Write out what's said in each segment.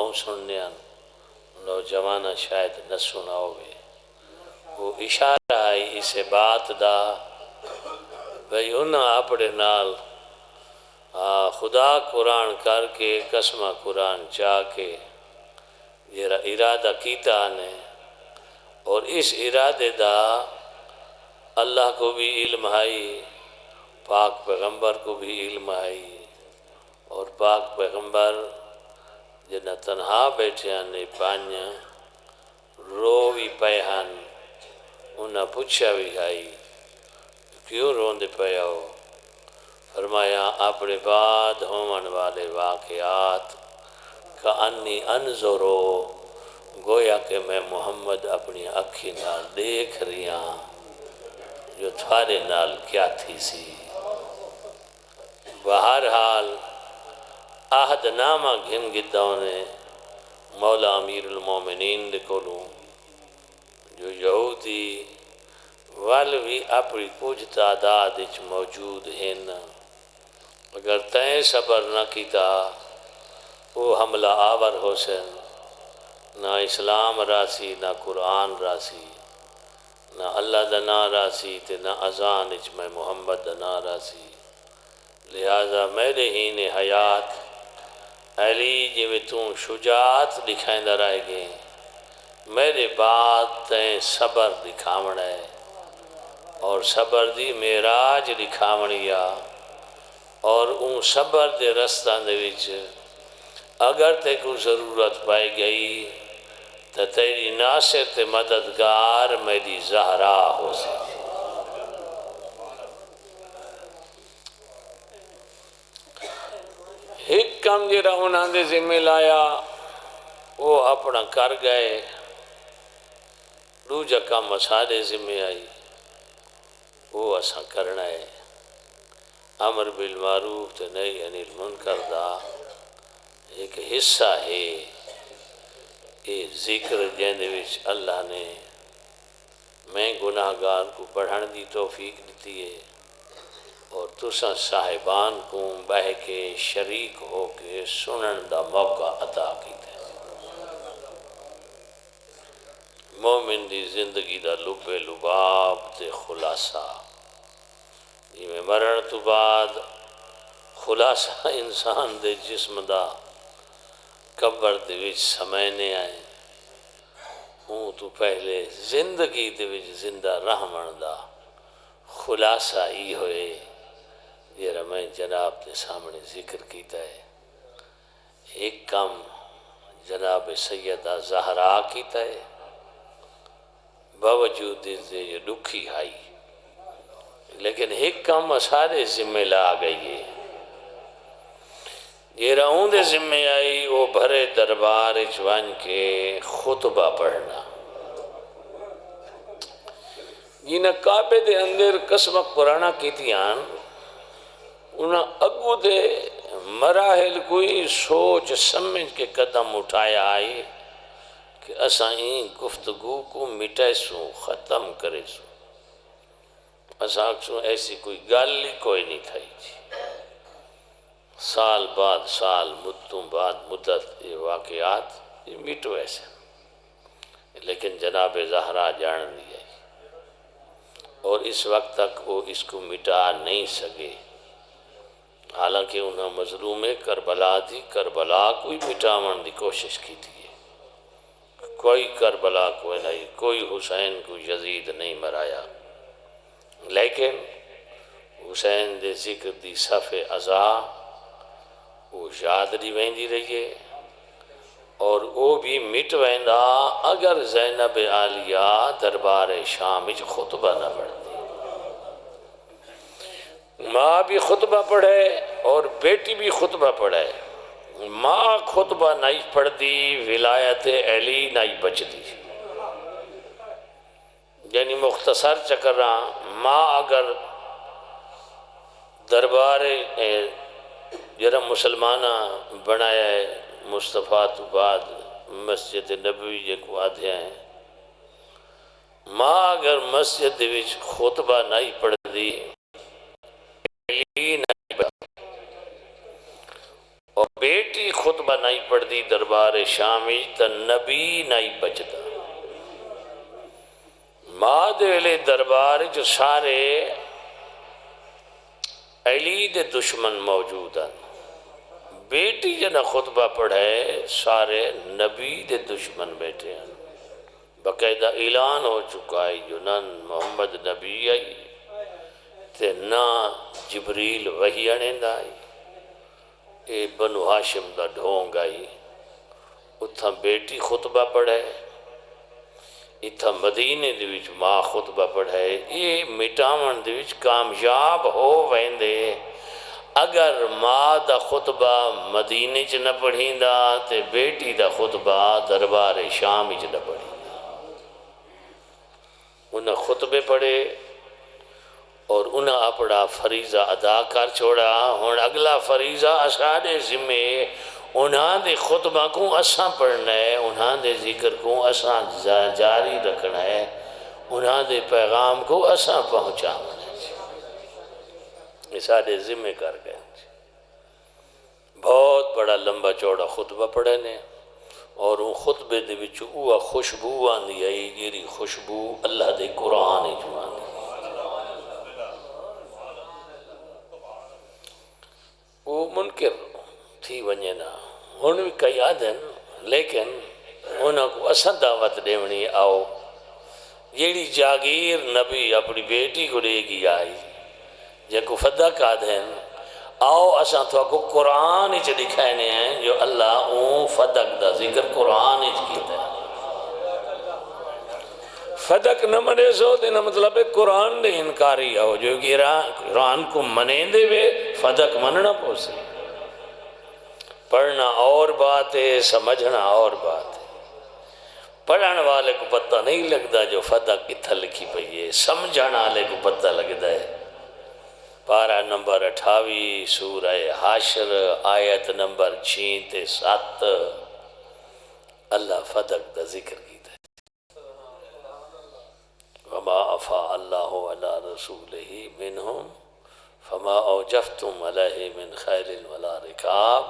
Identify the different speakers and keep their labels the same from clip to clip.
Speaker 1: بہت سننے نوجوانہ شاید نہ سنا ہوئے وہ اشارہ ہے اس بات دا بھئی انہاں اپنے نال خدا قرآن کر کے قسمہ قرآن چاہ کے جیرا ارادہ کیتا نے اور اس ارادے دا اللہ کو بھی علم ہے پاک پیغمبر کو بھی علم ہے اور پاک پیغمبر جنہ تنہا بیٹھے آنے پانیا رو بھی پیہن انہاں پوچھا بھی ہے کیوں روندے پیا ہو فرمایا اپنے بعد ہومن والے واقعات کا انی انظرو گویا کہ میں محمد اپنی اکھی نال دیکھ رہی ہاں جو تھارے نال کیا تھی سی بہرحال عہد نامہ گھن گداؤں نے مولا امیر المومنین دے کولوں جو یہودی والوی اپنی کچھ تعداد اچ موجود ہیں اگر تین صبر نہ کیتا وہ حملہ آور حسین نہ اسلام راسی نہ قرآن راسی نہ اللہ دا نا راسی تے نہ اذان اچ میں محمد دا نا راسی لہذا میرے ہی نے حیات علی جی توں شجاعت دکھائیں دا رہ گئے میرے بعد تین صبر دکھاونا ہے اور صبر دی معراج دکھاونیا اور ان صبر دے رستہ دے وچ اگر تے کو ضرورت پائی گئی تو تیری ناصر تے مددگار میری زہرا ہو سکتی ایک کم جرا انہاں دے ذمہ لایا وہ اپنا کر گئے دوجا کم اساڑے ذمہ آئی وہ اسا کرنا ہے امر بالمعروف تے نہی عن المنکر دا ایک حصہ ہے یہ ذکر جیندے وچ اللہ نے میں گناہ گار کو پڑھن دی توفیق دیتی ہے اور تساں صاحبان کو بہ کے شریک ہو کے سنن دا موقع عطا کیتا ہے مومن دی زندگی دا لبے لباب تے خلاصہ جی میں مرن تو بعد خلاصہ انسان دے جسم دا قبر دے وچ سمینے آئے ہوں تو پہلے زندگی دے وچ زندہ رہمن دا خلاصہ ہی ہوئے یہ میں جناب دے سامنے ذکر کیتا ہے ایک کم جناب سیدہ زہرا کیتا ہے باوجود دے یہ دکھی آئی لیکن ایک کم اسارے ذمہ لا گئی ہے یہ رہوں دے ذمہ آئی وہ بھرے دربار چوان کے خطبہ پڑھنا جنہ کعبے دے اندر قسم قرآنہ کیتیان انہاں اگو دے مراحل کوئی سوچ سمجھ کے قدم اٹھایا آئی کہ اسائیں گفتگو کو مٹائے سوں ختم کرے سوں اساں سوں ایسی کوئی گالی کوئی نہیں تھائی جی سال بعد سال مدتوں بعد مدت یہ واقعات یہ مٹو ایسے لیکن جناب زہرا جان دیا اور اس وقت تک وہ اس کو مٹا نہیں سکے حالانکہ انہوں مظلوم کربلا تھی کربلا کوئی مٹاون دی کوشش کی تھی کوئی کربلا کوئی نہیں کوئی حسین کو یزید نہیں مرایا لیکن حسین دے ذکر دی صف عزا وہ یاد دی ویندی رہیے اور وہ بھی مٹ ویندا اگر زینب عالیہ دربار شام وچ خطبہ نہ پڑھتی ماں بھی خطبہ پڑھے اور بیٹی بھی خطبہ پڑھے ماں خطبہ نہیں پڑھتی ولایت علی نہیں بچتی یعنی مختصر چکرہ ماں اگر دربار جرم مسلمانہ بنایا ہے مصطفیٰ تو بعد مسجد نبوی کو آدھے ہیں ماں اگر مسجد وچ خطبہ نہیں پڑھتی اور بیٹی خطبہ نہیں پڑھتی دربار شام تا نبی نہیں بچتا. ماں دے ویلے دربار جو سارے علی دے دشمن موجود ہیں. بیٹی جنا خطبہ پڑھے سارے نبی دے دشمن بیٹھے ہیں. باقاعدہ اعلان ہو چکا ہے جو نہ محمد نبی آئی تے نہ جبریل وحی آنیندا آئی. اے بنو ہاشم دا ڈھونگ آئی. اتھا بیٹی خطبہ پڑھے اتھا مدینے دے وچ ماں خطبہ پڑھے. یہ مٹاون دے وچ کامیاب ہو ویندے اگر ماں دا خطبہ مدینے چ نہ پڑھیندا تے بیٹی دا خطبہ دربار شام چ نہ پڑھیندا. انہاں خطبے پڑھے اور انہاں اپنا فریضہ ادا کر چھوڑا. ہن اگلا فریضہ اساڈے ذمے انہاں دے خطبہ کو اساں پڑھنا ہے, انہاں دے ذکر کو اساں جاری رکھنا ہے, انہاں دے پیغام کو اساں پہنچانا ہے. یہ ساڈے ذمے کر گئے. بہت بڑا لمبا چوڑا خطبہ پڑھے نے اور ان خطبے دے وچ اوہ خوشبو آندی آئی جیری خوشبو اللہ دے قرآن جو آندی. وہ منکر تھی ونجے نا ہن بھی کئی آدھن لیکن انہاں کو اساں دعوت دیونی آؤ جیڑی جاگیر نبی اپنی بیٹی کو لے گی آئی جن کو فدق آدھن آؤ اساں تو کو قرآن ہی دکھائنے ہیں جو اللہ اون فدق دا ذکر قرآن ہی کیتا ہے. فدق نہ منے سو دینا مطلب ہے قرآن دے انکاری آؤ جو کہ قرآن کو منے دے وے فدق مننا پوسے. پڑھنا اور بات ہے سمجھنا اور بات ہے. پڑھن والے کو پتہ نہیں لگتا جو فدق اتھا لکھی پئی ہے, سمجھنا والے کو پتہ لگتا ہے. پارہ نمبر 28 سورہ حاشر آیت نمبر 6 تے 7 اللہ فدق دا ذکر کیتا ہے. وما افا اللہ علی رسولہ منہم فما اوجفتم علیہ من خیل ولا رکاب.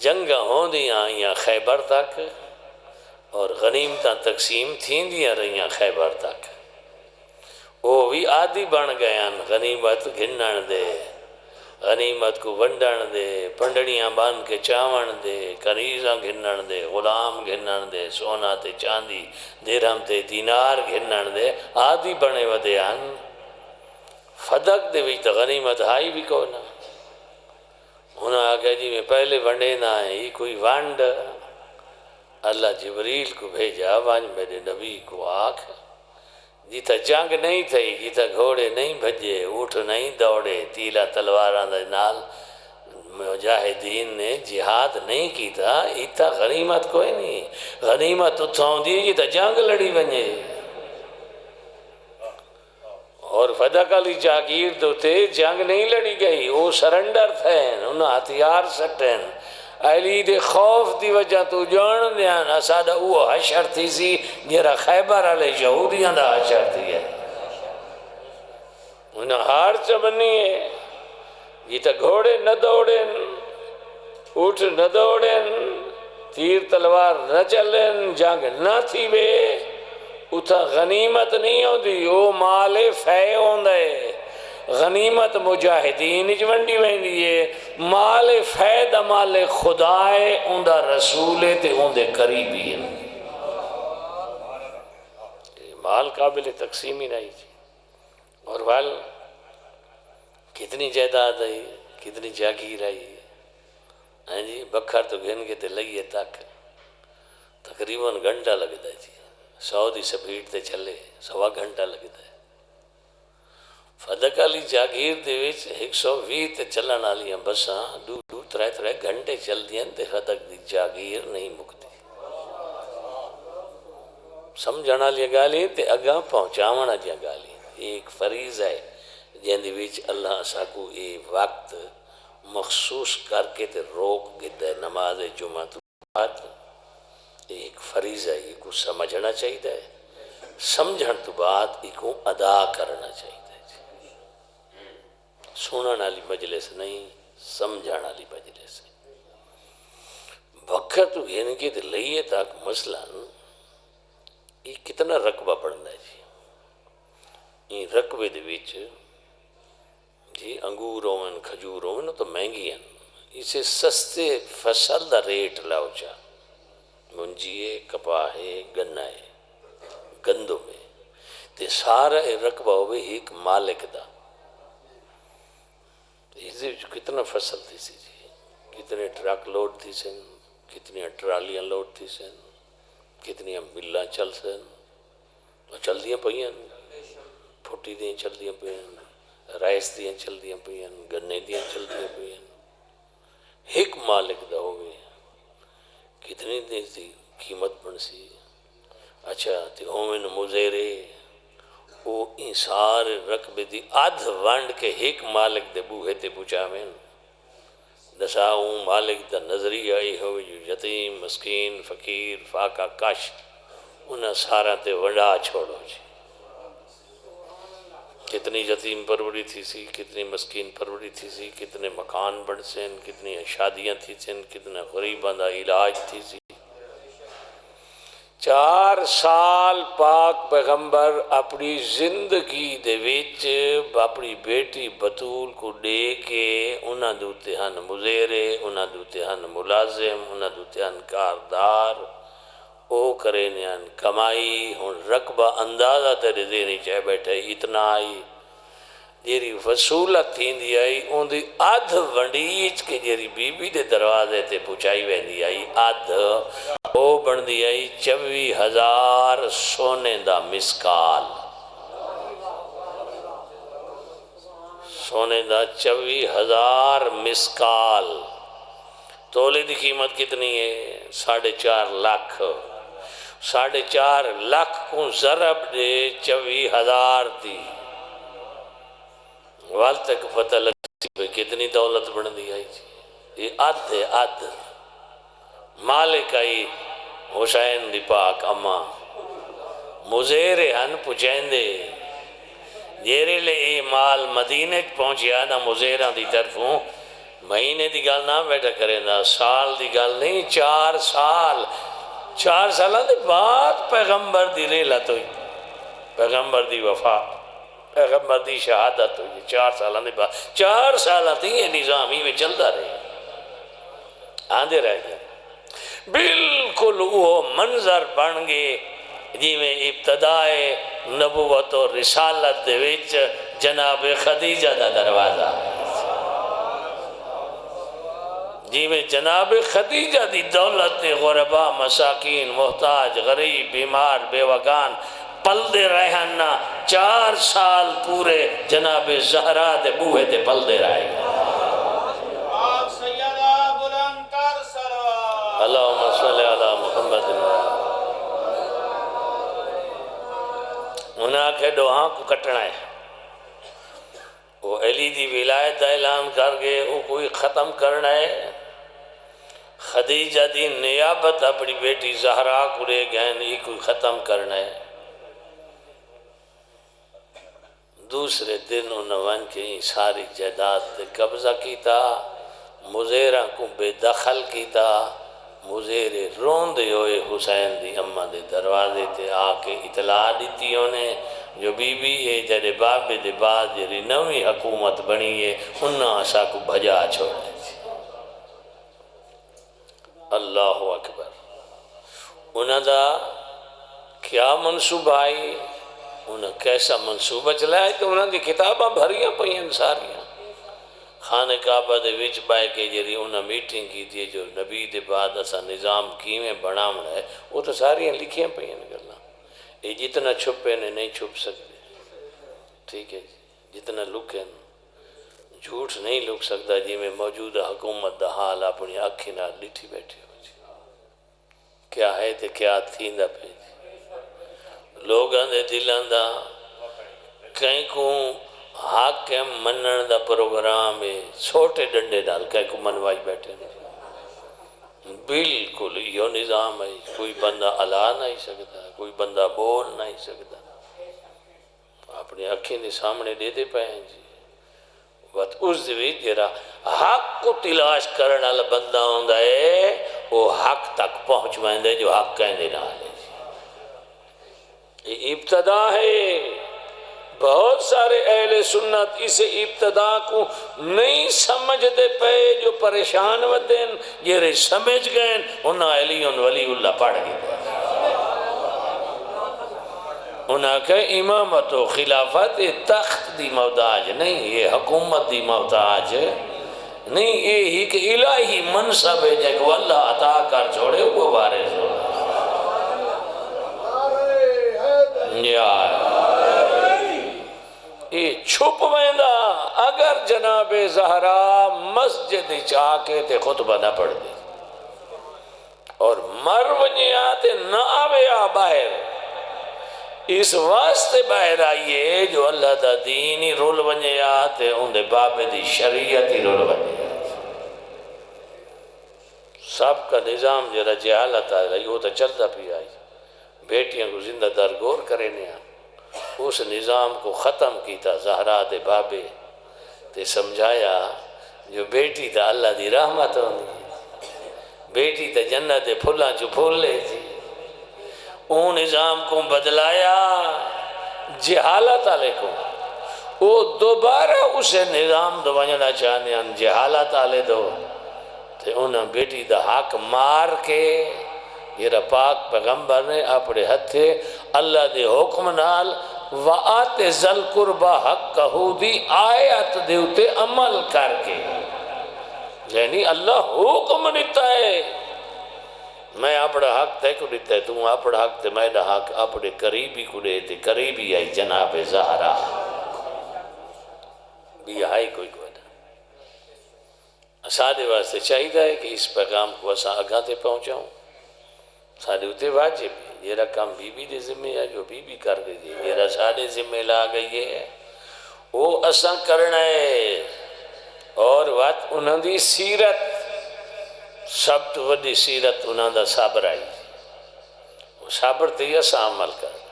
Speaker 1: جنگاں ہوندیاں آئیاں خیبر تک اور غنیمتاں تقسیم تھیندیاں رہیاں خیبر تک. وہ بھی عادی بن گئے غنیمت گھنن دے, غنیمت کو ونڈن دے, پنڈڑیاں بان کے چاون دے, کنیزاں گھنن دے, غلام گھنن دے, سونا تے چاندی درہم تے دینار گھنن دے. عادی بنے ودے آن فدق دے وچ غنیمت ہائی بھی کو نا. انہاں آگے جی میں پہلے ونڈے نہ ہے یہ کوئی ونڈ. اللہ جبریل کو بھیجا وانج میرے نبی کو آکھ جیتا جنگ نہیں تھی, جیتا گھوڑے نہیں بھجے, اونٹ نہیں دوڑے, تیلا تلواراں دے نال مجاہدین نے جہاد نہیں کیتا. ایتا غنیمت کوئی نہیں. غنیمت اتھاؤں دی جیتا جنگ لڑی ونجے. اور فدق علی جاگیر تو تے جنگ نہیں لڑی گئی, وہ سرنڈر تھے, انہاں ہتھیار سٹیں. علی دے خوف دی وجہ تو جان دیاں اساڈا وہ حشر تھی سی جیرا خیبر علی یہودیاں دا حشر تھی ہے. انہاں ہار چبنی ہے جیتا گھوڑے نہ دوڑیں, اونٹ نہ دوڑیں, تیر تلوار نہ چلیں, جنگ نہ تھی وے. اتھا غنیمت نہیں ہوندی, وہ مال فے ہوندا ہے. غنیمت مجاہدین اچ ونڈی ویندی ہے, مال فید مال خدا ہے, اوندا رسول ہے تے اوندے قریبی ہیں. مال قابل تقسیم ہی نہیں جی. اور وال کتنی جائیداد ہے, کتنی جاگیر آئی ہے. ہاں جی بکھر تو گھن کے تے لئیے تک تقریباً گھنٹہ لگتا ہے جی. 100 دی سپیڈ تے چلے 1.25 گھنٹہ لگتا ہے. فدق علی جاگیر دے وچ 120 تے چلن والیاں بساں 2-3 گھنٹے چل دیاں تے فدق دی جاگیر نہیں مکتی. سمجھن والیاں گالیاں تے اگاں پہنچاون والیاں گالیاں. ایک فریضہ ہے جن دے وچ اللہ ساکو یہ وقت مخصوص کر کے تے روک گدا ہے. نماز جمعہ تو بعد ایک فریضہ ہے, یہ کو سمجھنا چاہیے, سمجھن تو بعد یہ کو ادا کرنا چاہیے. سنن والی مجلس نہیں, سمجھن والی مجلس ہے. وقت گھن کے لئیے تک مثلا یہ کتنا رقبہ بڑھنا ہے جی یہ رقبے دے وچ جی انگور ہوئن کھجور ہوئن تو مہنگی ہیں اسے سستے فصل دا ریٹ لاؤ چاہ منجی ہے کپاہ ہے گنا ہے گندم ہے تے سارا رقبہ ہوئے ایک مالک دا اسے کتنا فصل تھی سی جی کتنے ٹرک لوڈ تھی سن کتنی ٹرالیاں لوڈ تھی سن کتنی ملہ چل سن چل دیاں پہیاں پھوٹی دیاں چل دیاں پہیاں رائس دیاں چل دیاں پہیاں گنے دیاں چل دیاں پہیاں ایک مالک دا ہوئے کتنی دیر تھی قیمت بن سی اچھا تے ہومن مزیرے وہ ان سارے رقبے دی آدھ وانڈ کے ایک مالک دے بوہے تے پوچھا دساؤں مالک دا نظری آئی ہوئے جو یتیم مسکین فقیر فاقہ کش انہاں سارا تے ونڈا چھوڑو جی کتنی یتیم پروری تھی سی کتنی مسکین پروری تھی سی کتنے مکان بڑھ سن کتنی شادیاں تھی سن کتنے غریباں دا علاج تھی سی 4 سال پاک پیغمبر اپنی زندگی دے وچ اپنی بیٹی بطول کو دے کے انہاں دوتے ہن مزیرے انہاں دوتے ہن ملازم انہاں دوتے ہن کاردار او کرے نیان کمائی ہن رقبہ اندازہ تیرے دینی چاہے بیٹھے اتنا آئی جیری وصولت تھی دی آئی ان دی آدھ ونڈیچ کے جیری بی بی دے دروازے تے پوچھائی ویندی آئی آدھ او بن دی آئی 24,000 سونے دا مسکال سونے دا 24,000 مسکال تولے دی قیمت کتنی ہے 4.5 لاکھ 4.5 لاکھ کو ضرب دے 24,000 دی وال تک پتہ لگتی کتنی دولت بن دی آئی یہ آدھ ہے آدھ مالک آئی حسین دی پاک اماں مزیرے ہن پچھین دے جیرے لے اے مال مدینہ پہنچیا نا مزیران دی طرفوں مہینے دی گال نہ بیٹھا کریں نا سال دی گال نہیں 4 سال 4 سالہ دے بعد پیغمبر دی ریلت ہوئی پیغمبر دی وفا پیغمبر دی شہادت ہوئی 4 سالہ دے بعد 4 سالہ تھی یہ نظامی میں چلتا رہے آندھے رہ گیا بالکل وہ منظر بن گئے جی میں ابتدائے نبوت و رسالت دے وچ جناب خدیجہ دا دروازہ جی میں جناب خدیجہ دی دولت غربا مساکین محتاج غریب بیمار بیوگان پل دے رہنا 4 سال پورے جناب زہرا دے بوہے دے پل دے رہے
Speaker 2: آپ سیدہ بلند کر سلوات
Speaker 1: اللہم صلی علی محمد انہاں کے دوہاں کو کٹنا ہے وہ علی دی ولایت دا اعلان کر گئے وہ کوئی ختم کرنا ہے خدیجہ دی نیابت اپنی بیٹی زہرا کو لے گئے نہیں کوئی ختم کرنا ہے دوسرے دن انہوں کے ساری جائیداد تے قبضہ کیتا مزیرہ کو بے دخل کیتا مزیرے روندے ہوئے حسین دی اماں دے دروازے تے آکے اطلاع دیتی انہیں جو بی بی ہے جڑے بابے دے بعد جڑی نوی حکومت بنی ہے انہاں اسا کو بھجا چھوڑے اللہ اکبر انہاں دا کیا منصوبہ آئی انہاں کیسا منصوبہ چلائے تو انہاں دی کتابہ بھریاں پہیاں ساریاں خانہ کعبہ دے وچ بائے کے جری انہاں میٹنگ کی تھی جو نبی دے بعد اسا نظام کیویں بناونا ہے وہ تو ساریاں لکھیاں پہیاں گلاں یہ جتنا چھپے نے نہیں چھپ سکتے ٹھیک ہے جتنا لکھیں جھوٹ نہیں لکھ سکتا جی میں موجودہ حکومت دا حال اپنی آنکھیں نال ڈٹھی بیٹھے ہو جی کیا ہے تے کیا تھیندا پہ جی لوگاں دے دلاں دا کہیں کو حاکم منن دا پروگرام ہے چھوٹے ڈنڈے ڈال کہیں کو منوائی بیٹھے بالکل یہ نظام ہے کوئی بندہ علا نہیں سکتا کوئی بندہ بول نہیں سکتا اپنی اکھیں دے سامنے دے دے پائیں جی وقت اس دوی جرا حق کو تلاش کرنا بندہ ہوندہ ہے وہ حق تک پہنچ ویندے جو حق کہندے نہ آلے. یہ ابتدا ہے. بہت سارے اہل سنت اس ابتدا کو نہیں سمجھتے پے جو پریشان ودین یہ سمجھ گئے انہاں علی ولی اللہ پڑھ گئے. انہاں کہ امامت و خلافت تخت دی محتاج نہیں، یہ حکومت دی محتاج نہیں، یہ ہی کہ الہی منصب ہے جے کو اللہ عطا کر چھوڑے وہ وارث ہو. یہ چھپ ویندا اگر جناب زہرا مسجد چاہ کے تے خطبہ نہ پڑھ دے اور مر ونیا تے نہ آویا باہر. اس واسطے باہر آئیے جو اللہ دا دین ہی رول ونیا تے اندے بابے دی شریعت ہی رول ونیا. سب کا نظام جرا جہالت آ رہی وہ تو چلتا پی آئی. بیٹیاں کو زندہ درگور کرے نیا اس نظام کو ختم کیتا زہرا دے بابے تے سمجھایا جو بیٹی تا اللہ دی رحمت ہوندی، بیٹی تا جنت دے پھلاں چو پھول لے تھی. اون نظام کو بدلایا جہالت علیکم. وہ دوبارہ اسے نظام دو ونجنا چاہنے ان جہالت آلے دو تے انہاں بیٹی دا حق مار کے یہ پاک پیغمبر نے اپنے ہتھے اللہ دے حکم نال وَآتِ ذَل قُرْبَ حَقَّهُ دی آیت دے اتے عمل کر کے، یعنی اللہ حکم دیتا ہے میں اپنا حق تے کو دیتا ہے تم اپنا حق تے میں حق اپنے قریبی کو دیتے. قریبی آئی جناب زہرا بھی آئی کوئی کوئی سادے واسطے چاہیے ہے کہ اس پیغام کو اسا آگاتے پہنچاؤں. سادے ہوتے واجب ہے یہ رقم بی بی دے ذمہ ہے جو بی بی کر گئی ہے یہ سادے ذمہ لا گئی ہے وہ اسا کرنا ہے. اور وقت انہوں دی سیرت سب تو وڈی سیرت انہوں دا صبر آئی. وہ صبر تے اسا عمل کرنا.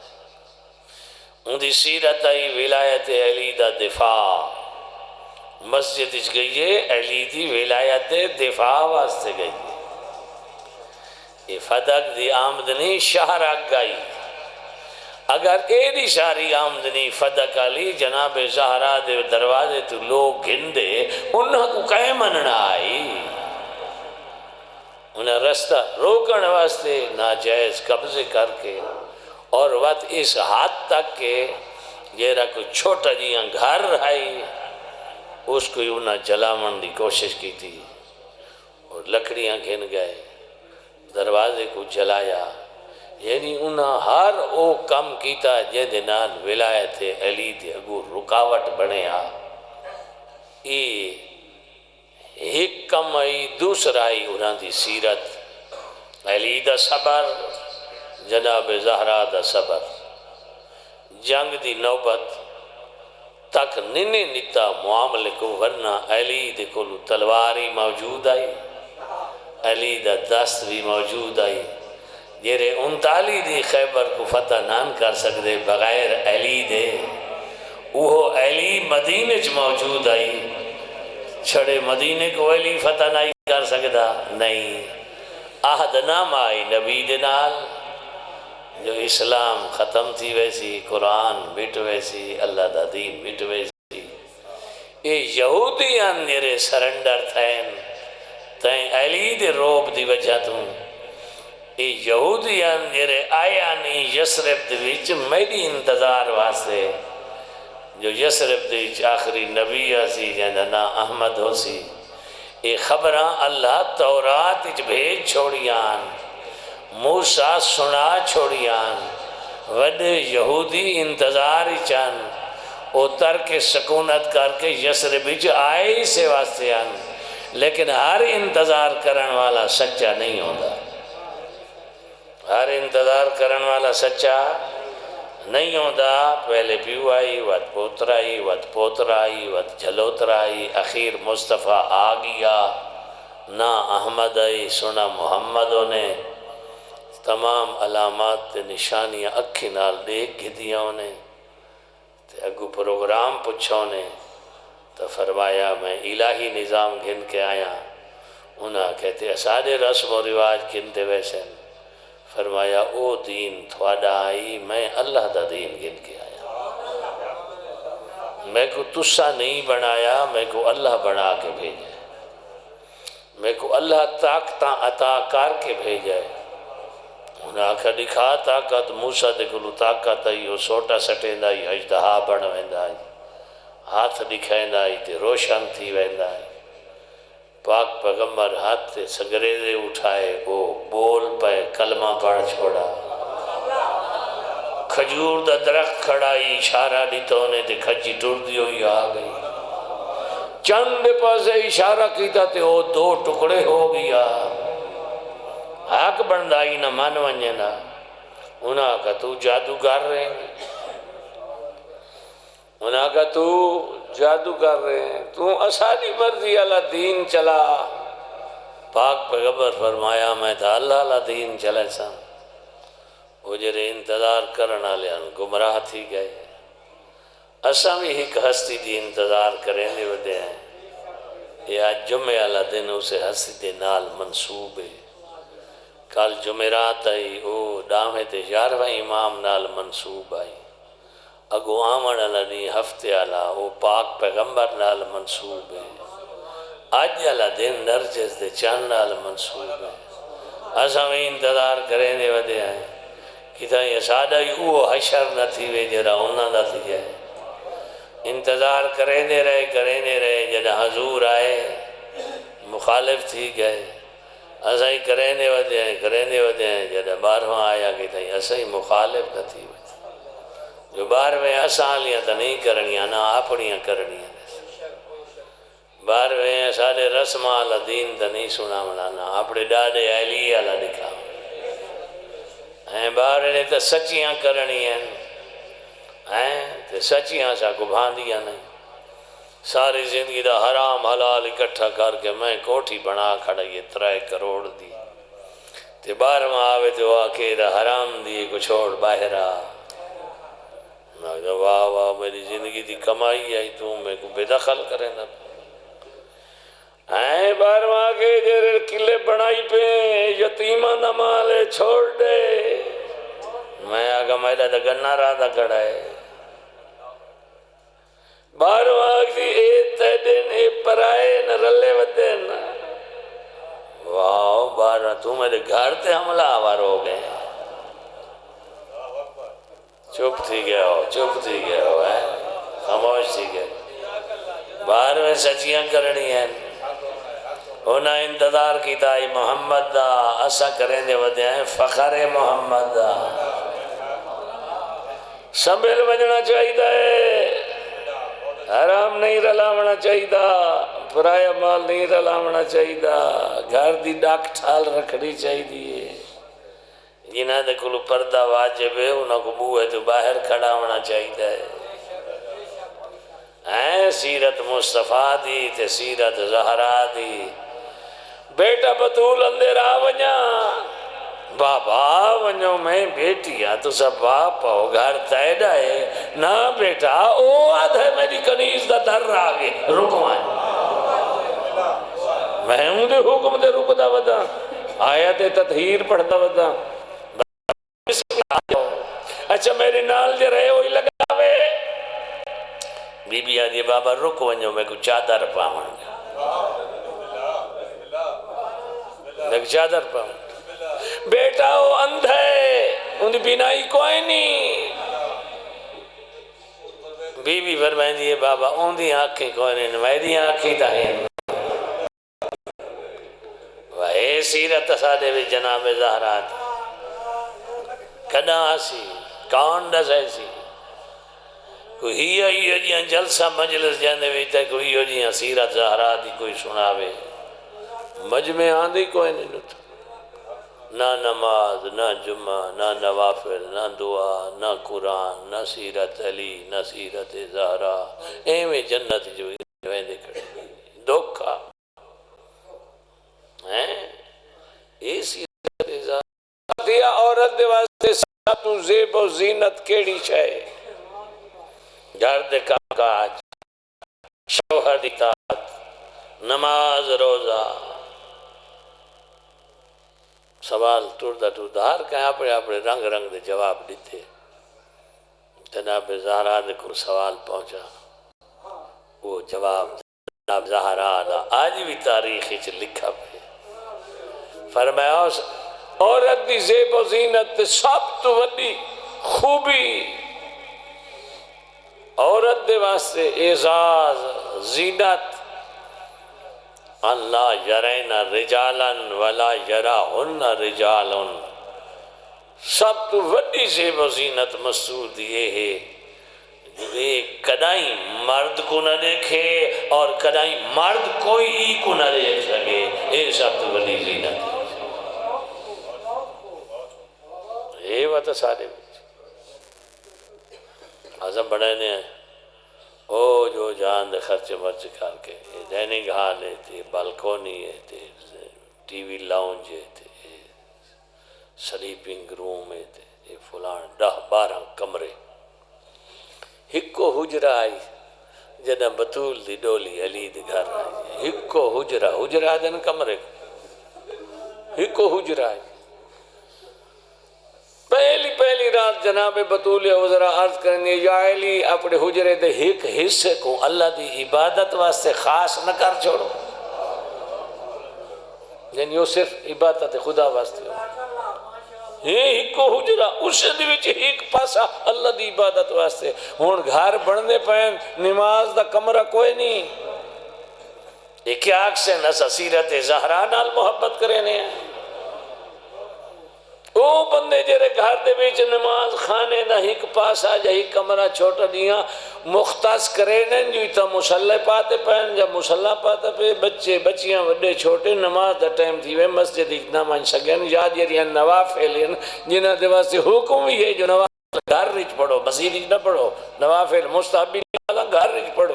Speaker 1: ان دی سیرت آئی ولایت علی دا دفاع. مسجد اچ گئی ہے علی دی ولایت دفاع واسطے گئی ہے. یہ فدق دی آمدنی شہر آگ گئی. اگر ایڈی ساری آمدنی فدق علی جناب زہرا دے دروازے تو لوگ گھندے انہاں کو کہیں مننا آئی. انہیں رستہ روکن واسطے ناجائز قبضے کر کے اور وقت اس حد تک کہ جیرا کوئی چھوٹا جیاں گھر آئی اس کو انہیں جلامن دی کوشش کی تھی اور لکڑیاں گھن گئے دروازے کو جلایا. یعنی انہیں ہر او کم کیتا جہدے نال ولایت علی دے اگو رکاوٹ بنے آ. ایک کم آئی دوسرا آئی انہاں دی سیرت علی دا صبر جناب زہرا دا صبر. جنگ دی نوبت تک ننے نتا معاملے کو ورنہ علی دے کولو تلواری موجود آئی علی دا دست بھی موجود آئی. جیرے 39 دی خیبر کو فتح نان کر سکتے بغیر علی دے وہ علی مدینہ چ موجود آئی. چھڑے مدینہ کو علی فتح نہیں کر سکتا نہیں. عہد نام آئی نبی دے نال جو اسلام ختم تھی ویسی قرآن مٹ ویسی اللہ دا دین مٹ ویسی. یہ یہودیان جیرے سرنڈر تھین تین علی دے روب دی وجہ توں یہ یہودیان جیرے آیا نہیں یسرب دے وچ میری انتظار واسطے جو یسرب دے وچ آخری نبی آسی جہاں نا احمد ہو سی. یہ خبراں اللہ تورات وچ بھیج چھوڑیان موسیٰ سنا چھوڑیان وڈے یہودی انتظار چان او ترک سکونت کر کے یسرب وچ آئے سے واسطے آن. لیکن ہر انتظار کرن والا سچا نہیں ہوتا. ہر انتظار کرن والا سچا نہیں ہوتا. پہلے پیو آئی وقت پوتر آئی وقت پوتر آئی وقت جھلوتر آئی اخیر مصطفیٰ آ گیا نہ احمد آئی سنا محمدوں نے تمام علامات نشانیاں اکھی نال دیکھ گھدیاں انہیں تے اگو پروگرام پچھا انہیں تو فرمایا میں الہی نظام گھن کے آیا انہاں کہتے سارے رسم و رواج گنتے ویسے فرمایا او دین تھوڑا آئی میں اللہ دا دین گن کے آیا میں کو تسا نہیں بنایا میں کو اللہ بنا کے بھیجا میں کو اللہ طاقتاں عطا کر کے بھیجا ہے انہاں کا دکھا طاقت موسیٰ دے کلو طاقت آئی وہ سوٹا سٹیندا آئی اجدہا بن ویندا آئی ہاتھ دکھائندا آئی تے روشن تھی ویندا آئی پاک پیغمبر ہاتھ تے سنگریزے اٹھائے وہ بول پہ کلمہ پڑھ چھوڑا کھجور دا درخت کھڑائی اشارہ دیتوں نے تے کھجی ٹر دی ہوئی آ گئی چند پاسے اشارہ کیتا تے وہ دو ٹکڑے ہو گیا حق بندائی نہ مان ونجنا انہاں کا تو جادوگر رہے انہاں کا تو جادوگر رہے تو اسانی مرضی اللہ دین چلا پاک پیغمبر فرمایا میں تھا اللہ اللہ دین چلے سا وہ جرے انتظار کرنا لیان گمراہ تھی گئے اساں بھی ایک ہستی دی انتظار کریں دے ودے ہیں یہ آج جمعہ اللہ دن اسے ہستی دے نال منصوب ہے کل جمعرات آئی او ڈامے تے یارویں امام نال منصوب آئی اگو آمن اللہ نہیں ہفتے اللہ او پاک پیغمبر نال منصوب ہے آج اللہ دن نرجس دے چاند نال منصوب ہے اساں بھی انتظار کریں دے ودے ہیں کتا یہ سادہ ہی وہ حشر نہ تھی وے جرا انہاں نہ تھی جائے انتظار کریں دے رہے جدہ حضور آئے مخالف تھی گئے اساں ہی کریں دے ودے ہیں جدہ بارہاں آیا کہ تھا اساں ہی مخالف نہ تھی وے جو بارہویں اساں لیاں تا نہیں کرنیاں نہ اپنیاں کرنیاں بارہویں سارے رسم اللہ دین تا نہیں سنا منانا اپنے ڈاڈے اہلی اللہ دکھا بارہویں تا سچیاں کرنیاں تے سچیاں سا کو بھاندیاں نہیں ساری زندگی دا حرام حلال اکٹھا کر کے میں کوٹھی بنا کھڑا یہ 3 کروڑ دی تے بارہواں آوے تو آکے دا حرام دی کو چھوڑ باہر آ واہ واہ میری زندگی دی کمائی آئی تو میں کو بے دخل کرے نا بارہواں آکے جیرے قلعے بنائی پہ یتیمہ نمالے چھوڑ دے میں آگا میرا دا گنہ رہا دا کھڑا ہے بارہواں آگی اے تیدن اے پرائے نہ رلے ودن واو بارہواں تو میرے گھر تے حملہ آوار ہو گئے چپ تھی گیا ہو خاموش تھی گیا بارہویں سچیاں کرنی ہیں ہونا انتظار کیتا ہے محمد دا اسا کریں دے ودے ہیں فخر محمد دا سنبھل بجنا چاہیے حرام نہیں رلاونا چاہیے پرایا مال نہیں رلاونا چاہیے گھر دی ڈاک ٹھال رکھنی چاہیے جنہاں دے کلو پردہ واجب ہے انہاں کو بوئے تو باہر کھڑا ہونا چاہیے سیرت مصطفیٰ دی تے سیرت زہرا دی بیٹا بطول اندر آونیا بابا ونجو میں بیٹی ہاں تو سب باپ ہو گھر تیڑا ہے نا بیٹا او آدھ ہے میری کنیز دا در آگے رکوائیں میں ہوں دے حکم دے رکدا ودا آیت تطہیر پڑھتا ودا اچھا میرے نال دے رہے ہوئی لگاوے بی بی آدھی بابا رک ونجو میں کو چادر پاؤں لگ چادر پاؤں بیٹا وہ اندھ ہے ان بینائی کوئی نہیں بی بی فرمائیں دیئے بابا ان دی آنکھیں کوئی نہیں میری آنکھیں تا ہیں وہے سیرت سادے بھی جناب زہرات کنا آسی کون دس ایسی کوئی ہی جیاں جلسہ مجلس جانے بیتا کوئی ہی جیاں سیرت زہرات کوئی سناوے مجمع آندھی کوئی نہیں نتا نہ نماز نہ جمعہ نہ نوافل نہ دعا نہ قرآن نہ سیرت علی نہ سیرت زہرا ایویں جنت جو ویندے کھڑے دھوکا اے سیرت زہرا دیا عورت دے واسطے ساتو زیب و زینت کیڑی شائے گھر دے کاج شوہر دی طاعت نماز روزہ سوال ٹردا ٹردا ہر کہیں اپنے اپنے رنگ رنگ دے جواب دیتے. جناب زہرا دے کو سوال پہنچا، وہ جواب جناب زہرا دا آج بھی تاریخ وچ لکھا پہ. فرمایا عورت دی زیب و زینت سب تو وڈی خوبی عورت دے واسطے اعزاز زینت اللہ یرین رجالا ولا یراہن رجال. سب تو وڈی زیب و زینت مسعود یہ ہے یہ کدائیں مرد کو نہ دیکھے اور کدائیں مرد کوئی کو نہ دیکھ سکے. یہ سب تو وڈی زینت ہے. یہ وقت سارے عظم بڑھانے ہیں او جو جان دے خرچ مرچ کر کے ڈائننگ ہال ہے تے بالکونی ہے تے ٹی وی لاؤنج ہے تے سلیپنگ روم ہے تے فلان 10-12 کمرے. ہکو حجرہ آئی جنہ بطول دی ڈولی علی دی گھر آئی. ہکو حجرہ دن کمرے ہکو حجرہ آئی. پہلی رات جناب بطول عذرا عرض کرنے یا علی اپنے حجرے دے ایک حصے کو اللہ دی عبادت واسطے خاص نہ کر چھوڑو. یعنی وہ صرف عبادت خدا واسطے ہو. ایک حجرہ اس دے وچ ایک پاسا اللہ دی عبادت واسطے. ہن گھر بننے پین نماز دا کمرہ کوئی نہیں. ایک آنکھ سے نسا سیرت زہرا نال محبت کرنے ہیں. وہ بندے جرے گھر دے بیچ نماز خانے دا ایک پاسا جا ایک کمرہ چھوٹا دیاں مختص کرنے جو تا مسلح پاتے پہن جا مسلح پاتے پہ بچے بچیاں وڈے چھوٹے نماز دا ٹائم تھی وے مسجد اکنا مان سکین یاد یریاں نوافل جنہ دے واسطے حکم ہی ہے جو نوافل گھر رچ پڑھو مسجد اکنا پڑھو نوافل مستحبی گھر رچ پڑھو.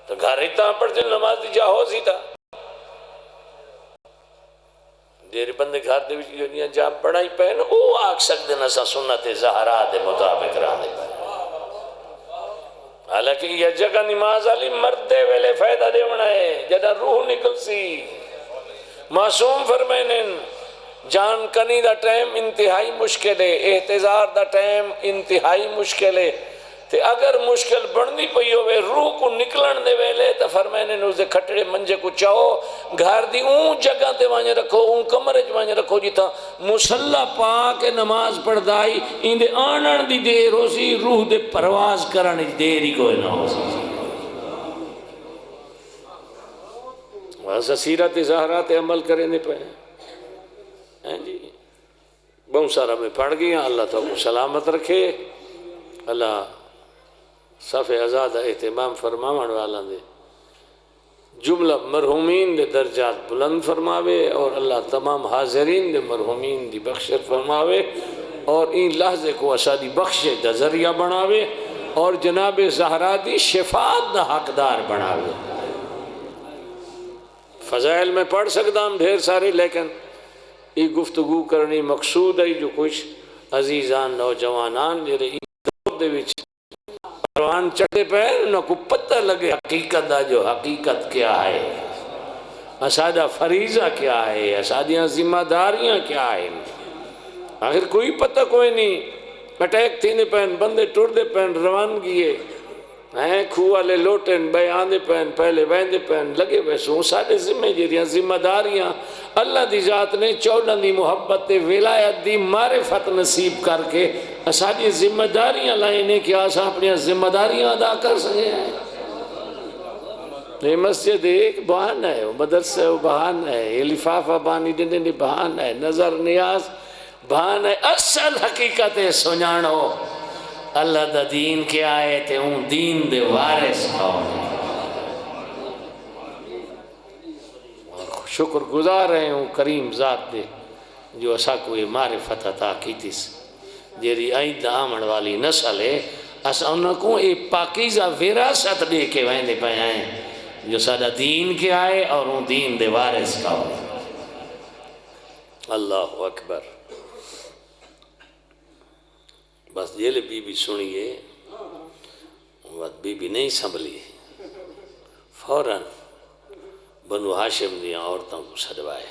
Speaker 1: تو گھر رچتا پڑھتے نماز دی جا ہو سی تا جیرے بندے گھر دے وچ جو جا پڑھائی پہن او آکھ سکتے نسا سنت زہرا دے مطابق رانے پہن. حالانکہ یہ جگہ نماز علی مرد دے ویلے فائدہ دے ونا ہے جدہ روح نکل سی. معصوم فرمینن جان کنی دا ٹائم انتہائی مشکل ہے احتضار دا ٹائم انتہائی مشکل ہے. تے اگر مشکل بڑھنی پئی ہوئے روح کو نکلن دے ویلے تو فرمائنے نے اسے کھٹڑے منجے کو چاہو گھر دی اون جگہ تے وانجے رکھو اون کمرے وانجے رکھو جیتا مسلح پا کے نماز پڑھ دائی ان دے آنن دی دیر ہو سی روح دے پرواز کرنے دی دیر ہی کوئی نہ ہو سی. واسہ سیرت زہرات عمل کرنے پہ ہیں جی بہت سارا میں پڑھ گیا. اللہ تو کو سلامت رکھے. اللہ صف ازاد اہتمام فرماون والا دے جملہ مرحومین دے درجات بلند فرماوے اور اللہ تمام حاضرین دے مرحومین دی بخشت فرماوے اور ان لحظے کو اسادی بخشے دا ذریعہ بناوے اور جناب زہرا دی شفاعت دا حقدار بناوے. فضائل میں پڑھ سکتا ہم ڈھیر سارے لیکن یہ گفتگو کرنی مقصود ہے جو کچھ عزیزان نوجوانان جرے دے وچ پروان چڑھے پہ نہ کو پتہ لگے حقیقت دا جو حقیقت کیا ہے اسادہ فریضہ کیا ہے اسادیاں ذمہ داریاں کیا ہے. آخر کوئی پتہ کوئی نہیں اٹیک تھی نے پہن بندے ٹوڑ دے پہن روانگیے ہیں کھو والے لوٹن بے آندے پہن پہلے ویندے پہن لگے ویسوں ساڑھے ذمہ جیریاں ذمہ داریاں اللہ دی ذات نے 14 دی محبت ولایت دی معرفت نصیب کر کے اساڑی ذمہ داریاں لائنے کہ آسا اپنی ذمہ داریاں ادا کر سکے ہیں. یہ مسجد ایک بہانہ ہے مدرسہ بہانہ ہے یہ لفافہ بانی دنے بہانہ ہے نظر نیاز بہانہ ہے. اصل حقیقت سنانو اللہ دا دین کیا ہے تے ان دین دے وارث کون ہے. شکر گزار رہے ہوں کریم ذات دے جو اسا کو یہ معرفت عطا کی تیس جیری آئندہ آمن والی نسل ہے اسا انہوں کو یہ پاکیزہ وراثت دے کے ویندے پہ آئیں جو سادہ دین کیا ہے اور ان دین دے وارث کون ہے. اللہ اکبر. بس یہ بی بی سنیے بی بی نہیں سنبھلی فوراً بنو ہاشم دیا عورتوں کو سدوائے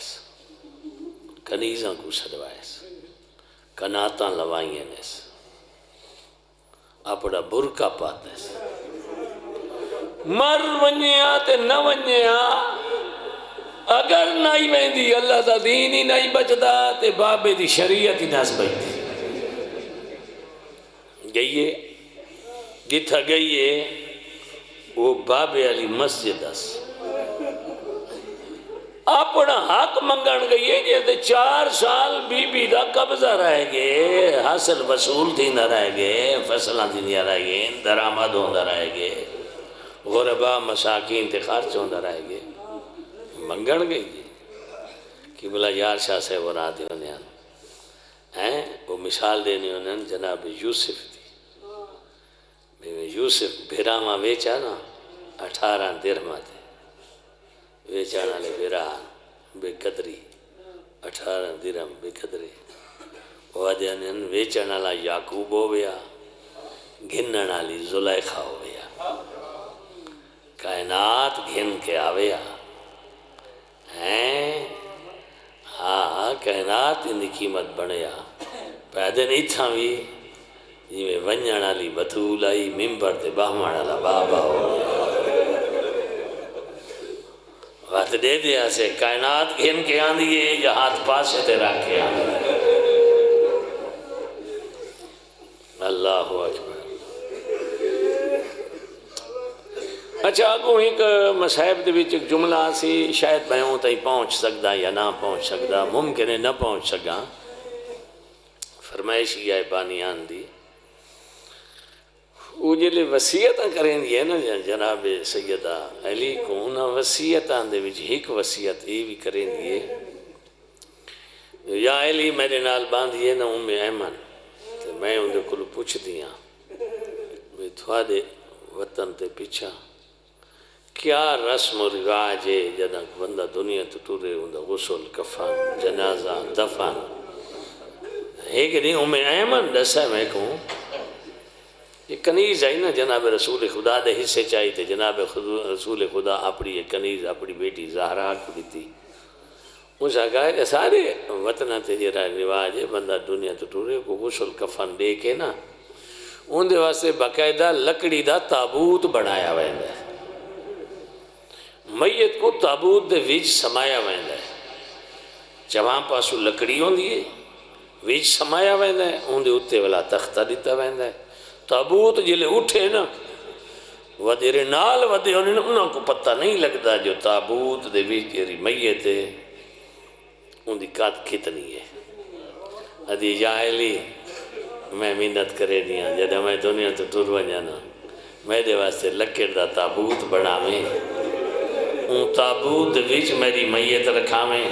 Speaker 1: کنیزاں کو سڑوائے کناتاں لوائیں نیس اپنا برکا پاتے مر ونیا تے نہ ونیا اگر نہیں ویندی اللہ دا دین ہی نہیں بچدا تے بابے دی شریعت ہی ناس بچتی گئیے جتھا گئیے وہ بابے علی مسجد اس اپنا حق منگن گئیے جیسے 4 سال بی بی دا قبضہ رہ گئے حاصل وصول تھی نہ رہ گئے فصلہ تھی نہ رہ گئے درآمد ہوندہ رہ گئے غربا مساکین تے خرچ ہوندہ رہ گئے منگن گئیے کہ بلا یار شاہ سے ورا دی انہیں وہ مثال دینی انہیں جناب یوسف دی یوسف بھیراما ویچا نا 18 درہمہ تھے ویچانا لے بھیران بے قدری 18 درہم بے قدری وادیانن ویچانا لا یعقوب ہو گیا گھننا لی زلیخہ ہو گیا کائنات گھن کے آویا ہاں کائنات اندھی قیمت بڑھیا پیدے نہیں تھا بھی جی میں ونجانا لی بطول آئی ممبر تے باہمانا لا بابا ہو وقت دے دیا سے کائنات گھن کے آن دیئے یا ہاتھ پاسے تے رکھ کے آن دیئے اللہ اکبر اچھا آگو ایک مسائب دے وچ ایک جملہ سی شاید بیوں تائی پہنچ سکدا یا نہ پہنچ سکدا ممکن ہے نہ پہنچ سکا فرمائشی آئے بانیان دی وہ جلے وسیعتاں کریں دیئے نا جناب سیدہ علی کو انہاں وسیعتاں دے وچ ایک وسیعت یہ بھی کریں دیئے یا علی میرے نال باندھئے نا ایمن تو میں ان دے کل پوچھ دیاں میں تھوڑے وطن تے پیچھا کیا رسم و رواج ہے جنہ بندہ دنیا تو ٹورے ہوندہ غسل کفن جنازہ دفن ایک نہیں ایمن دسا میں کہوں یہ کنیز آئی نا جناب رسول خدا دے حصے چاہی تھے جناب رسول خدا اپنی یہ کنیز اپنی بیٹی زہرا کو دیتی اس آگاہ کہ سارے وطنہ تے جرا رواج ہے بندہ دنیا تو ٹورے کو غسل کفن دے کے نا ان دے واسطے باقاعدہ لکڑی دا تابوت بنایا ویندہ ہے میت کو تابوت دے ویج سمایا ویندہ ہے جوان پاسو لکڑی ہوں دیئے ویج سمایا ویندہ ہے ان دے اتے والا تختہ دیتا ویندہ ہے تابوت جلے اٹھے نا ودیرے نال ودے انہوں کو پتہ نہیں لگتا جو تابوت دے ویج جیری میت ہے ان دی قد کتنی ہے ادھی جاہلی میں محنت کرے دیا جدہ میں دنیا تو ٹور ونجانا میں دے واسطے لکڑ دا تابوت بنا میں ان تابوت وچ میری میت رکھا میں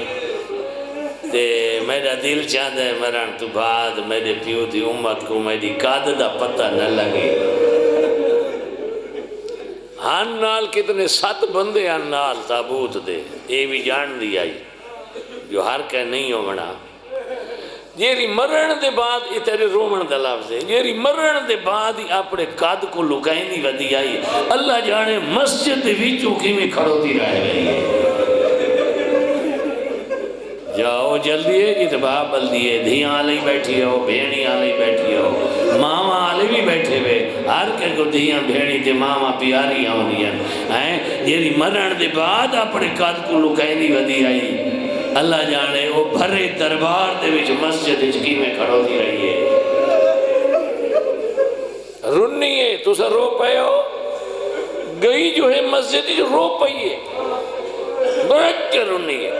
Speaker 1: تے میرا دل چاہتا ہے مران تو بعد میرے پیو دی امت کو میری قد دا پتہ نہ لگے ہن نال کتنے 7 بندے ہن نال تابوت دے اے بھی جان دی آئی جو ہر کہہ نہیں ہو بنا جیری مرن دے بعد یہ تیرے رومن دا لفظ ہے جیری مرن دے بعد ہی اپنے قد کو لکائیں دی ودی آئی اللہ جانے مسجد دے ویچوں کی میں کھڑو دی رہ گئی ہے جاؤ جلدی ہے جی باپ بلدی ہے دھیاں آلے بیٹھی ہو بھینی آلے بیٹھی ہو ماما آلے بھی بیٹھے ہوئے ہر کے کو دھیاں بھینی تے ماما پیاری آنی ہیں جیری مرن دے بعد اپنے قد کو لکائیں دی ودی آئی اللہ جانے وہ بھرے دربار دے وچ مسجد اچکی میں کھڑو دی رہی ہے رنی ہے تو سا رو پائے ہو گئی جو ہے مسجد جو رو پائی ہے بڑھ کے رنی ہے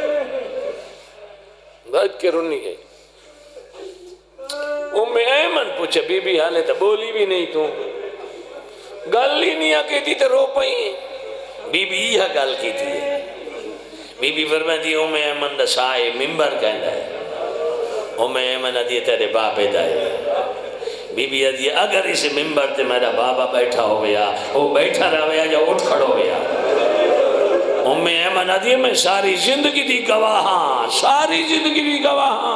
Speaker 1: بڑھ کے رنی ہے ایمن پوچھے بی بی حالے تا بولی بھی نہیں تو گل ہی نہیں آکے تھی تا رو پائی ہے بی بی یہ گل کی تھی بی بی فرمائے دی ایمن دا سائے ممبر کہندا ہے ایمن دی تیرے باپے دا ہے بی بی دی اگر اس ممبر تے میرا بابا بیٹھا ہو گیا وہ بیٹھا رہ گیا یا اٹھ کھڑو گیا ایمن دی میں ساری زندگی دی گواہاں ساری زندگی دی گواہاں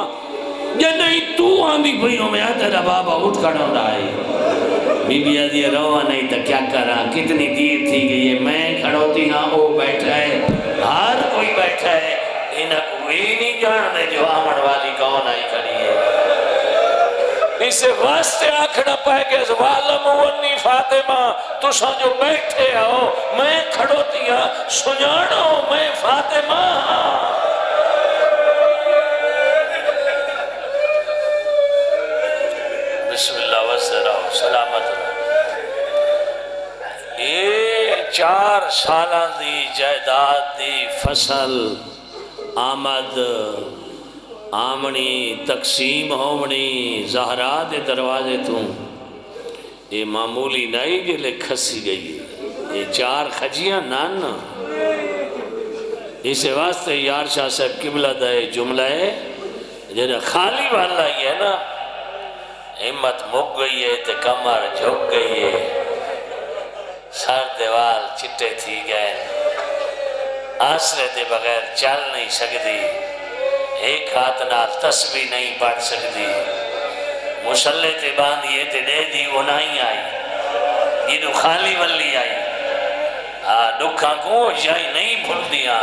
Speaker 1: جے نہیں تو آندھی بھئیوں میں تیرا بابا اٹھ کھڑو دا ہے بی بی دی روا نہیں تا کیا کرا کتنی دیر تھی گئی ہے میں کھڑو تھی ہاں وہ بیٹھا ہے ہر کوئی بیٹھا ہے انہاں کو یہ نہیں جاندے جو آمن والی کون آئی کھڑی ہے اسے واسطے آکھنا پائے کہ ظالم ونی فاطمہ تساں جو بیٹھے آؤ میں کھڑوتی ہاں سنجانو میں فاطمہ بسم اللہ وسلام سلامت یہ 4 سالہ دی جائیداد دی فصل آمد آمنی تقسیم ہومنی زہرا دے دروازے تو یہ معمولی نہیں جلے کھسی گئی ہے یہ 4 کھجیاں نان اسے واسطے یار شاہ صاحب قبلہ دے جملہ ہے جنہیں خالی والا ہی ہے نا ہمت مک گئی ہے تے کمر جھک گئی ہے سر دیوال چٹے تھی گئے آسرے دے بغیر چل نہیں سکتی ایک ہاتھ نال تسبیح نہیں پڑھ سکتی مسلح تے باندھیے تے دے دی وہ نہیں آئی یہ تو خالی ولی آئی دکھاں کو جائی نہیں بھول دیا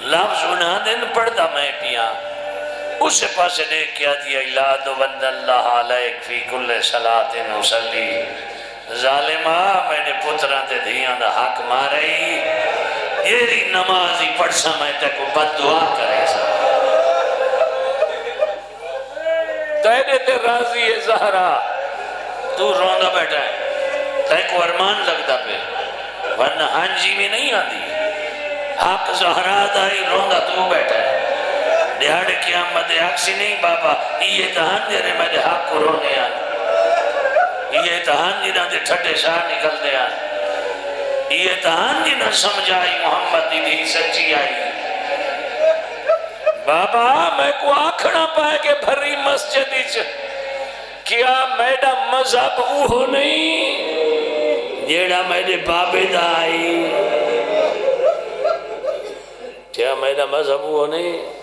Speaker 1: لفظ انہاں دن پڑھتا میں پیا اس پاسے دیکھ کیا دیا اِلَادُ بَنْدَ اللَّهَ عَلَيْكَ فِي كُلِّ صَلَاةٍ وَسَلِّ ظالمہ میں نے پتران تے دھیاں دا حق مارئی ایری نمازی پڑھ سمجھتا کو بد دعا کرے سا تیرے تے راضی ہے زہرا تو روندہ بیٹھا ہے تے کو ارمان لگتا پہ ورنہ ہنجی میں نہیں آتی حق زہرا دائی روندہ تو بیٹھا ہے دیہاڑے قیامت حقی نہیں بابا یہ تہان دے رہے میرے حق کو رونے آن یہ تہان جنہ دے ٹھٹے شاہ نکل دے آن یہ تہان جنہ سمجھائی محمد دی سچی آئی بابا میں کو آکھنا پائے کہ بھری مسجد کیا میڈا مذہب وہ نہیں جیڑا میرے بابے دا آئی کیا میرا مذہب وہ نہیں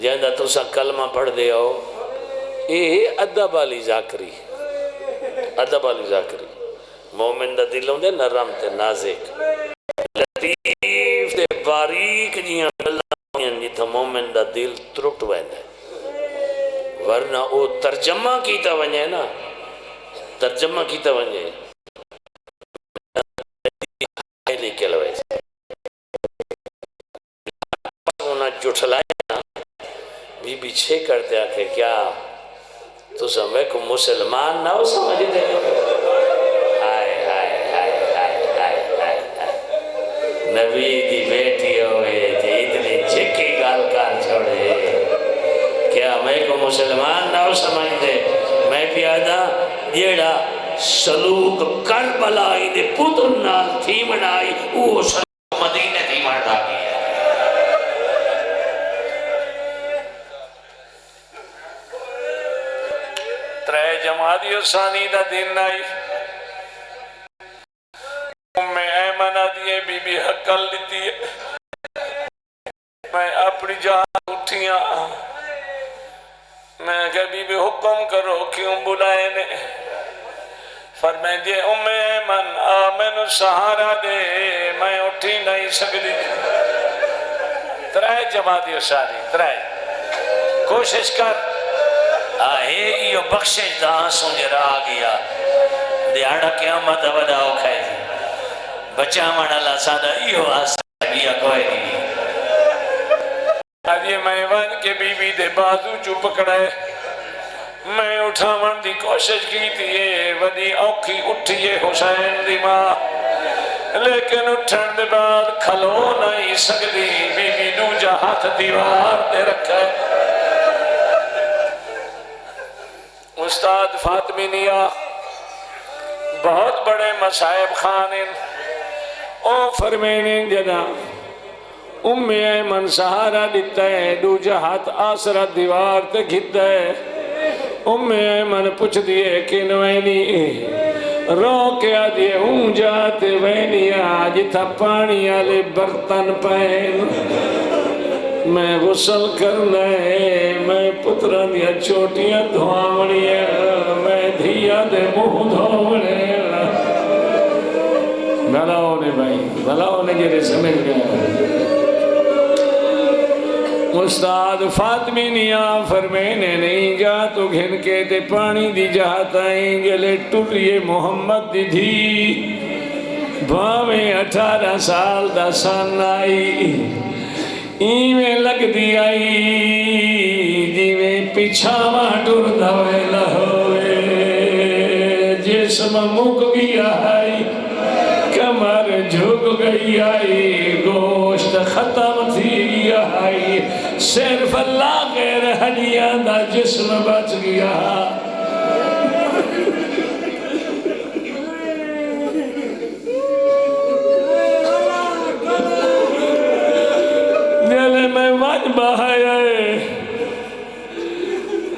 Speaker 1: جہاں تو سا کلمہ پڑھ دے آؤ یہ ادب والی ذاکری ادب والی ذاکری مومن دا دل ہوندے نرم تے نازک لطیف تے باریک جیاں اللہ جیتھا مومن دا دل ترٹ ویندے ورنہ او ترجمہ کیتا ونجے نا ترجمہ کیتا ونجے لکھے لوے انہاں جھٹلائے نا بی بی چھے کرتے آکھے کیا تو سمجھے کو مسلمان نہ ہو سمجھے دے آئے آئے آئے آئے آئے آئے نبی دی بیٹی ہوئے تھی اتنی چکی گال کار چھوڑے کیا میں کو مسلمان نہ ہو سمجھ دے میں پیادا دیڑا سلوک کربلائی دے پتر نال تھی منائی وہ سلوک مدینہ تھی مردہ کی جماعتی ثانی دا دن آئی میں ایمنہ دیئے بی بی حقل لیتی ہے میں اپنی جان اٹھیاں میں کہا بی بی حکم کرو کیوں بلائے نے فرمائے دیئے ایمن آمن سہارا دے میں اٹھی نہیں سکتی ترائے جماعتی ثانی ترائے کوشش کر آئے یہ بخشش دا آنسوں جرا آگیا دیاڑا قیامت ودا ہو کھائے تھی بچہ من اللہ سادہ یہ آسا بیا کوئی نہیں اب یہ میوان کے بی بی دے بازو جو پکڑائے میں اٹھا من دی کوشش کی تھی یہ ودی اوکھی اٹھئے حسین دی ماں لیکن اٹھن دے بعد کھلو نہیں سکتی بی بی دو جا ہاتھ دیوار دے رکھا ہے استاد فاطمی نیا بہت بڑے مصائب خانن او فرمینے جدا ایمن سہارا دیتا ہے دو جہات آسرہ دیوار تے گھتا ہے ایمن پوچھ دیئے کہ نوینی رو کیا دیئے جاتے وینی آج تھا پانی آلے برتن پہن میں غسل کرنا ہے میں پتران دیا چھوٹیاں دھوامنی ہے میں دھیا دے منہ دھوامنے بھلا ہونے بھائی بھلا ہونے جیرے سمجھ گیا
Speaker 3: استاد فاطمی نیا فرمینے نہیں جا تو گھن کے تے پانی دی جہات آئیں جلے ٹریے محمد دی دھی بھاویں 18 سال دا سن آئی ایویں لگ دی آئی جیویں پیچھاواں ٹر دھوے لہوے جسم مک گیا آئی کمر جھک گئی آئی گوشت ختم تھی گیا آئی صرف اللہ غیر ہڈیاں دا جسم بچ گیا دل میں وج بہایا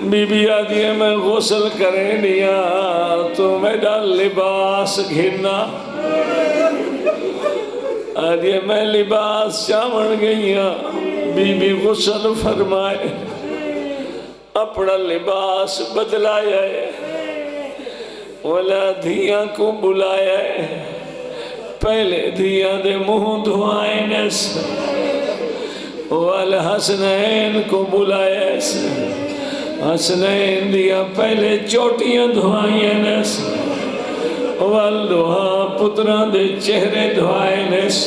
Speaker 3: بی بی آدھی ہے میں غسل کریں دیا تو میرا لباس گھرنا آدھی ہے میں لباس چاون گئیا بی بی غسل فرمائے اپنا لباس بدلایا ہے ولا دھیاں کو بلایا ہے پہلے دھیاں دے منہ دھوائیں نس والحسنین کو بلایا ہے حسنین دیا پہلے چوٹیاں دھوائیں نس والدہا پتران دے چہرے دھوائیں نس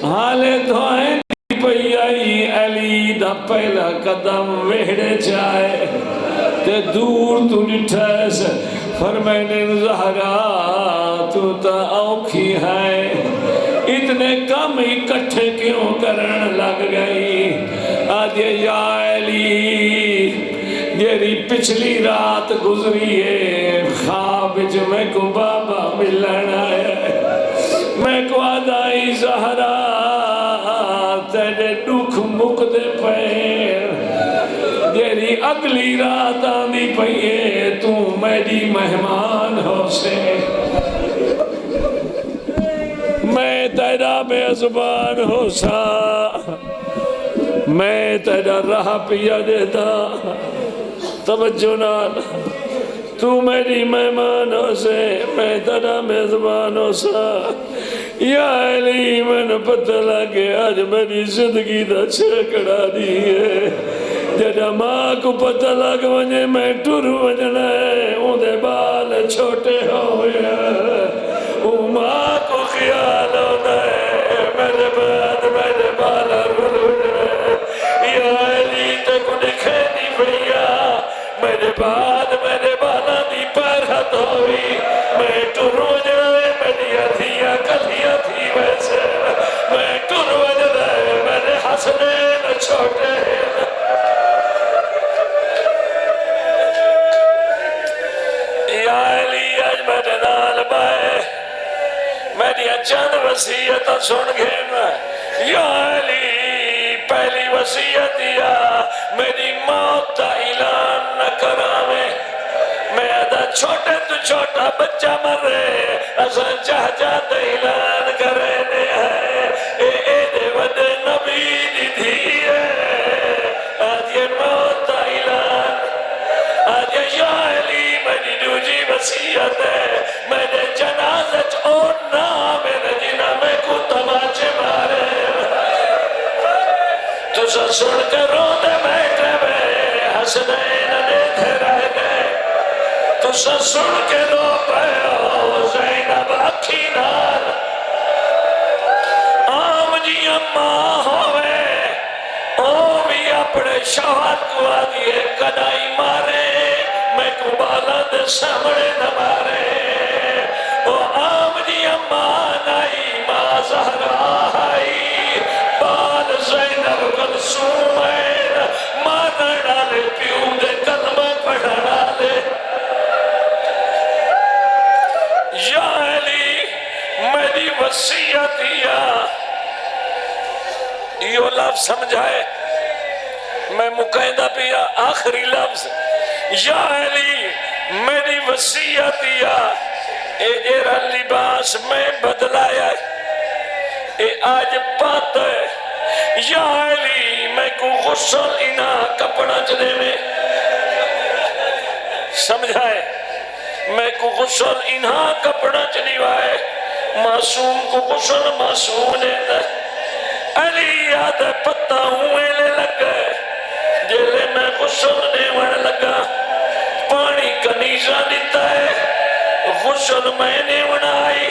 Speaker 3: حالے دھوائیں دی پئی آئی علی دا پہلا قدم ویڑے جائے تے دور تو نٹھائس فرمائنے زہرا تو تا اوکھی ہے اتنے کم اکٹھے کیوں کرن لگ گئی آدھے یا علی جیری پچھلی رات گزری ہے خواب جو میں کو بابا ملن آیا میں کو آدھائی زہرا تیرے دکھ مک دے پیر جیری اگلی رات آندھی پئیے تو میری مہمان ہو سے میں تیرا بے زبان ہو سا میں تیرا راہ پیا دیتا توجہ نال تو میری مہمان ہو سے میں تیرا بے زبان ہو سا یا علی میں نے پتہ لگے آج میری زندگی دا چھکڑا دیئے جڑا ماں کو پتہ لگ ونجے میں ٹر وجنا ہے ان دے بال چھوٹے ہوئے ماں کو خیال ہوتا ہے میرے بعد میرے بالا رول وجنا یا علی تک دکھے نہیں بھیا میرے بعد میرے بالا دی پر ہاتھ ہوئی میں ٹر وجنا ہے میری ادھیاں کلیاں تھی ویسے میں ٹر وجنا ہے میرے حسنین چھوٹے ہیں یا علی آج میرے نال بائے میری چند وسیعت سن گھن یا علی پہلی وسیعت دیا میری موت تا اعلان نہ کرامے میں ادا چھوٹے تو چھوٹا بچہ مر رہے اسا چاہ جاتے اعلان کرنے ہے اے دے ودے نبی دی دھیے آج یہ موت تا اعلان آج یا علی میری دوجی وسیعت ہے میرے جنازت اوڑنا میرے جنہ میں کو تماچے مارے تو سا سن کر رو دے بیٹھے میں حسنین نے تھے رہ گئے تو سا سن کے رو پہ زینب اکھی نال آم جی اماں ہوئے او بھی اپنے شوہر کو آدھئے کدائی مارے میں کو بالا دے سامنے نہ مارے او آم جی امان آئی ماں زہرا آئی بال زینب کلثوم ہے مانا ڈالے پیوں دے کلمہ پڑھا ڈالے یا علی میری وسیعت دیا یہ لفظ سمجھائے میں مقیدہ پیا آخری لفظ یا علی میری وسیعت دیا اے جیرا لباس میں بدلایا اے آج پاتا ہے یا علی میں کو غسل انہا کپڑا چلے میں سمجھائے میں کو غسل انہا کپڑا چلی وائے معصوم کو غسل معصوم نے علی یاد پتہ ہوئے لگے جلے میں غسل دیوان لگا پانی کنیزہ دیتا ہے غسل میں دیوان آئی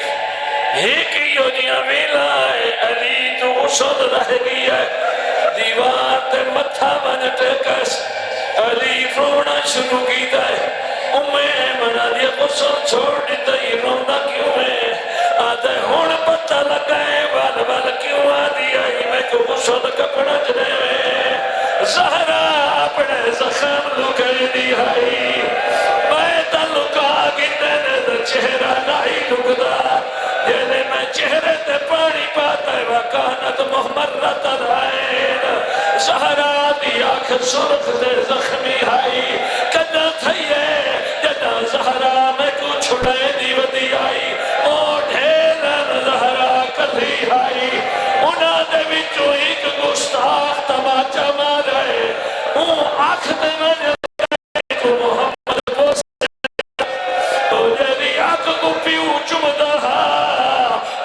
Speaker 3: ایک یو جیاں ویلا ہے علی تو غسل رہ گیا دیوار تے متھا بنٹ کس علی رونا شروع کیتا ہے منا دیا غسل چھوڑ دیتا ہی رونا کیوں ہے آدھے ہون پتہ لگائے وال کیوں آدھی آئی میں کو غسل کپڑا جنے میں زہرا اپنے زخم لکے دی آئی میں تا لکا گی تینے دا چہرہ نہیں لکدا جیلے میں چہرے تے پانی پاتا ہے وکانت محمرت رائن زہرا دی آنکھ سرخ تے زخمی آئی کدل تھئیے جدا زہرا میں کو چھڑے دی ودی آئی او ڈھیرن زہرا کدھی آئی انہاں دے وچوں ایک گستاخ تماچا مارے اون آنکھ تے میں کو محمد کو او جیلی آنکھ کو پیو چمدہ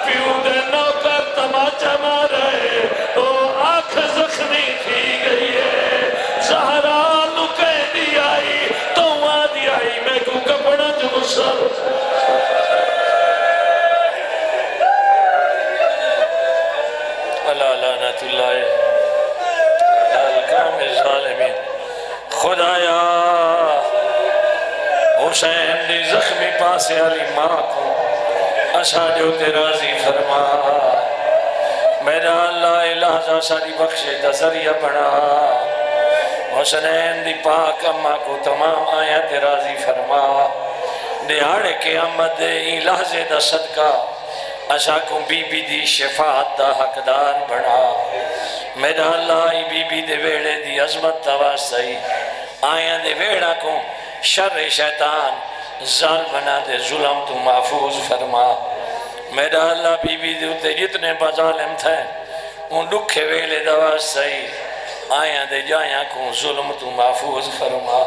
Speaker 3: پیو دے نوکر تماچا مارے او آنکھ زخمی تھی گئی ہے زہرا لکے دی آئی تو آدھی آئی میں کو کپڑا جو غسل اللہ لعنت اللہ الکام ظالمین خدایا حسین دی زخمی پاسے علی ماں کو اسا جو تے راضی فرما میرا اللہ الہذا ساری بخشے دا ذریعہ بنا حسنین دی پاک اماں کو تمام آیات راضی فرما دیہاڑے قیامت دے لحظے دا صدقہ اسا کو بی بی دی شفاعت دا حقدار بنا میرا اللہ بی بی دے ویڑے دی عظمت تواسطی آیاں دے ویڑا کو شر شیطان ظالمنا دے ظلم تو محفوظ فرما میرا اللہ بی بی دے اتے جتنے بظالم تھے ان لکھے ویلے دواسطی آیاں دے جایاں کو ظلم تو محفوظ فرما